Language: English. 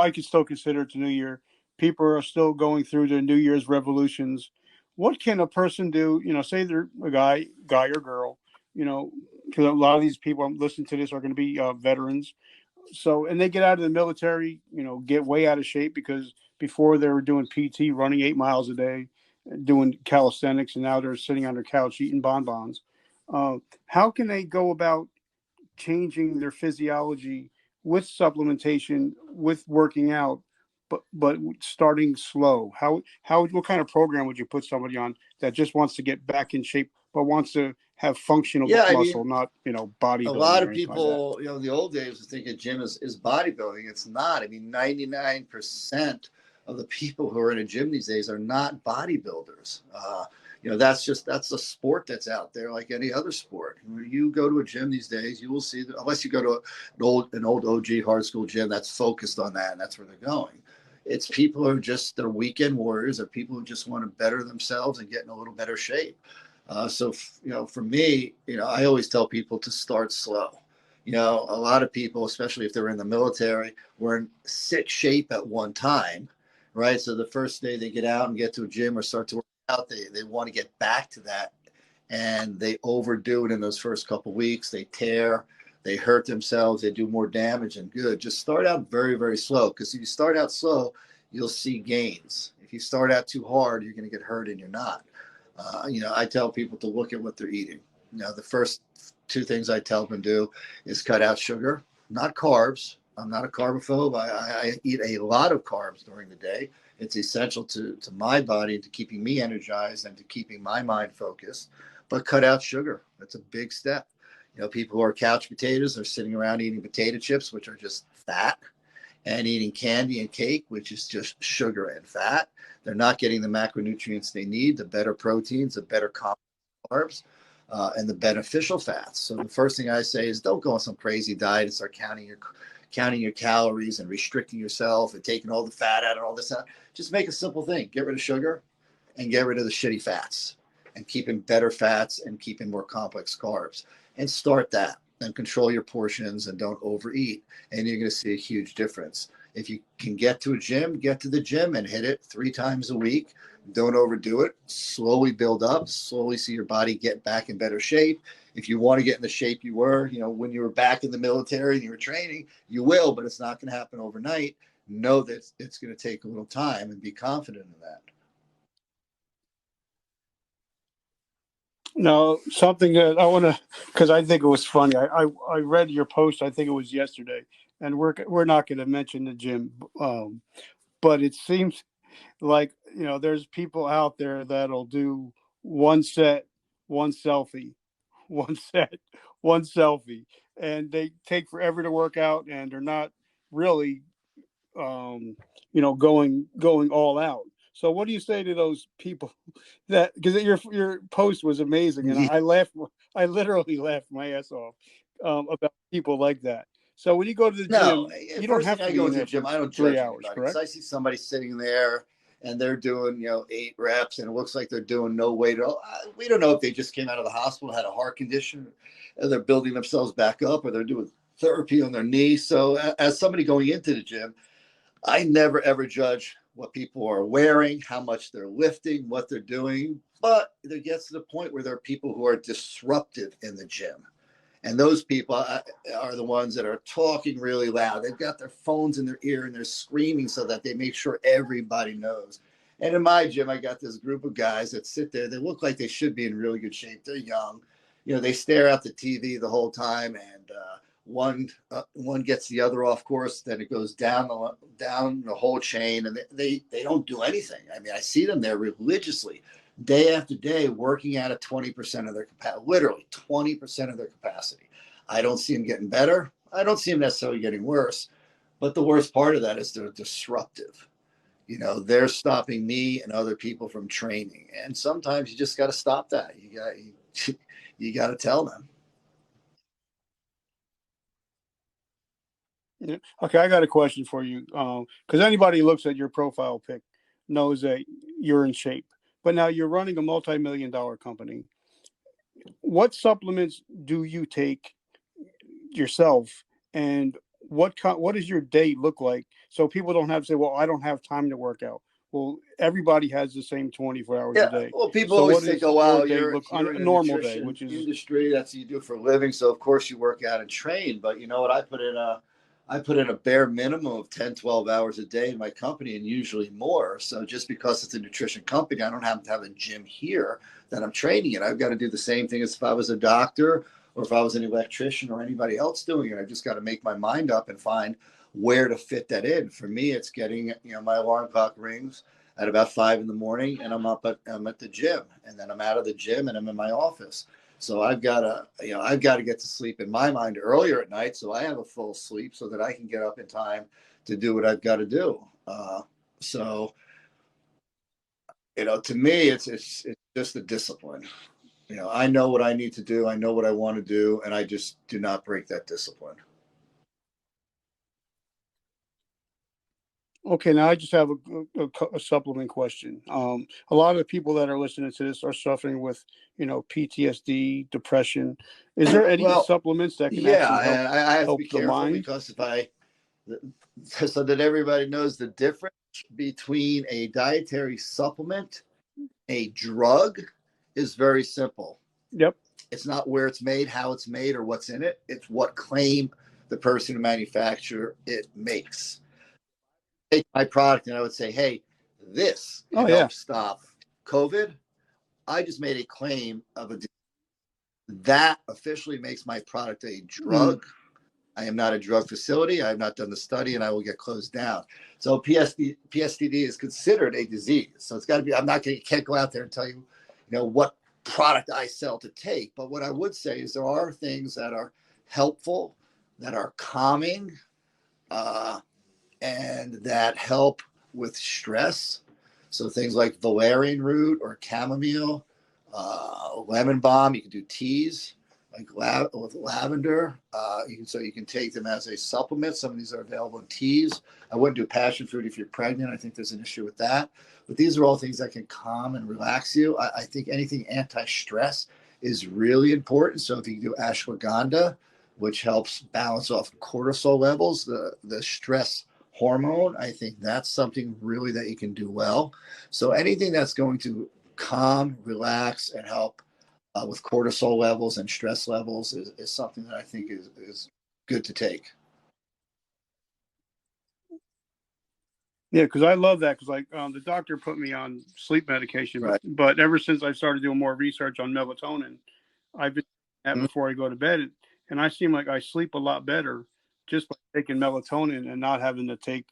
I could still consider it the new year. People are still going through their New Year's revolutions. What can a person do? Say they're a guy or girl. Because a lot of these people listening to this are going to be veterans. So, and they get out of the military, get way out of shape because before they were doing PT, running 8 miles a day, doing calisthenics, and now they're sitting on their couch eating bonbons. Uh, how can they go about changing their physiology with supplementation, with working out, but starting slow? How what kind of program would you put somebody on that just wants to get back in shape but wants to have functional Yeah, I muscle, mean, not a lot bodybuilding or of anything like that? people, in the old days, would think a gym is bodybuilding. It's not. I mean, 99% of the people who are in a gym these days are not bodybuilders. That's a sport that's out there like any other sport. When you go to a gym these days, you will see that unless you go to an old OG hard school gym that's focused on that and that's where they're going. It's people who are just they're weekend warriors, or people who just want to better themselves and get in a little better shape. For me, I always tell people to start slow. A lot of people, especially if they're in the military, were in sick shape at one time, right? So the first day they get out and get to a gym or start to work out, they want to get back to that, and they overdo it in those first couple of weeks. They tear, they hurt themselves, they do more damage than good. Just start out very, very slow, because if you start out slow, you'll see gains. If you start out too hard, you're going to get hurt and you're not. I tell people to look at what they're eating. The first two things I tell them to do is cut out sugar, not carbs. I'm not a carbophobe. I eat a lot of carbs during the day. It's essential to my body and to keeping me energized and to keeping my mind focused. But cut out sugar. That's a big step. People who are couch potatoes are sitting around eating potato chips, which are just fat, and eating candy and cake, which is just sugar and fat. They're not getting the macronutrients they need, the better proteins, the better carbs, and the beneficial fats. So the first thing I say is don't go on some crazy diet and start counting your calories and restricting yourself and taking all the fat out and all this out. Just make a simple thing: get rid of sugar and get rid of the shitty fats, and keeping better fats and keeping more complex carbs, and start that, and control your portions and don't overeat, and you're going to see a huge difference. If you can get to a gym, get to the gym and hit it 3 times a week. Don't overdo it. Slowly build up, slowly see your body get back in better shape. If you want to get in the shape you were, when you were back in the military and you were training, you will, but it's not going to happen overnight. Know that it's going to take a little time, and be confident in that. No, something that I want to, because I think it was funny. I read your post. I think it was yesterday, and we're not going to mention the gym, but it seems like there's people out there that'll do one set, one selfie, one set, one selfie, and they take forever to work out, and they're not really going all out. So what do you say to those people that, because your post was amazing and Yeah. I laughed, I literally laughed my ass off about people like that. So when you go to the No, gym, you don't first thing have to I be go in into the there gym, for I don't three judge hours, anybody, because correct? I see somebody sitting there and they're doing 8 reps and it looks like they're doing no weight at all. We don't know if they just came out of the hospital, had a heart condition, and they're building themselves back up, or they're doing therapy on their knee. So as somebody going into the gym, I never ever judge what people are wearing, how much they're lifting, what they're doing. But there gets to the point where there are people who are disruptive in the gym. And those people are the ones that are talking really loud. They've got their phones in their ear and they're screaming so that they make sure everybody knows. And in my gym, I got this group of guys that sit there. They look like they should be in really good shape. They're young. They stare at the TV the whole time, and one gets the other off course. Then it goes down the whole chain, and they don't do anything. I mean, I see them there religiously, day after day, working out at 20% of their capacity, literally 20% of their capacity. I don't see them getting better. I don't see them necessarily getting worse. But the worst part of that is they're disruptive. They're stopping me and other people from training. And sometimes you just got to stop that. You got to tell them. Yeah. Okay, I got a question for you. Because anybody who looks at your profile pic knows that you're in shape. But now you're running a multi-million-dollar company. What supplements do you take yourself, and what does your day look like? So people don't have to say, well, I don't have time to work out. Well, everybody has the same 24 hours a Yeah, day. well, people So always what think, does "Oh, your wow, day look on you're a in the normal day, nutrition which is, industry. That's what you do for a living. So of course you work out and train." But you know what? I put in a bare minimum of 10, 12 hours a day in my company, and usually more. So just because it's a nutrition company, I don't have to have a gym here that I'm training in. I've got to do the same thing as if I was a doctor or if I was an electrician or anybody else doing it. I just got to make my mind up and find where to fit that in. For me, it's getting, my alarm clock rings at about 5 in the morning, and I'm at the gym, and then I'm out of the gym and I'm in my office. So I've got to get to sleep in my mind earlier at night, so I have a full sleep, so that I can get up in time to do what I've got to do. So to me, it's just a discipline. I know what I need to do, I know what I want to do, and I just do not break that discipline. okay, now I just have a supplement question. A lot of the people that are listening to this are suffering with, PTSD, depression. Is there any Well, supplements that can yeah, actually help and I have to be help the careful mind? because if I so that everybody knows the difference between a dietary supplement, a drug, is very simple. Yep. It's not where it's made, how it's made, or what's in it. It's what claim the person who manufacturer it makes. Take my product and I would say, hey, this Oh can yeah. help stop COVID. I just made a claim of a that officially makes my product a Mm. drug. I am not a drug facility. I have not done the study, and I will get closed down. So PSTD is considered a disease. So it's got to be. I'm not going to can't go out there and tell you, what product I sell to take. But what I would say is there are things that are helpful, that are calming, uh, and that help with stress. So things like valerian root or chamomile, lemon balm. You can do teas like with lavender. You can take them as a supplement. Some of these are available in teas. I wouldn't do passion fruit if you're pregnant. I think there's an issue with that. But these are all things that can calm and relax you. I think anything anti-stress is really important. So if you can do ashwagandha, which helps balance off cortisol levels, the stress hormone, I think that's something really that you can do well. So anything that's going to calm, relax, and help with cortisol levels and stress levels is something that I think is good to take. Yeah, because I love that. Because the doctor put me on sleep medication, Right. but ever since I started doing more research on melatonin, I've been that Mhm. before I go to bed, and I seem like I sleep a lot better just by taking melatonin and not having to take,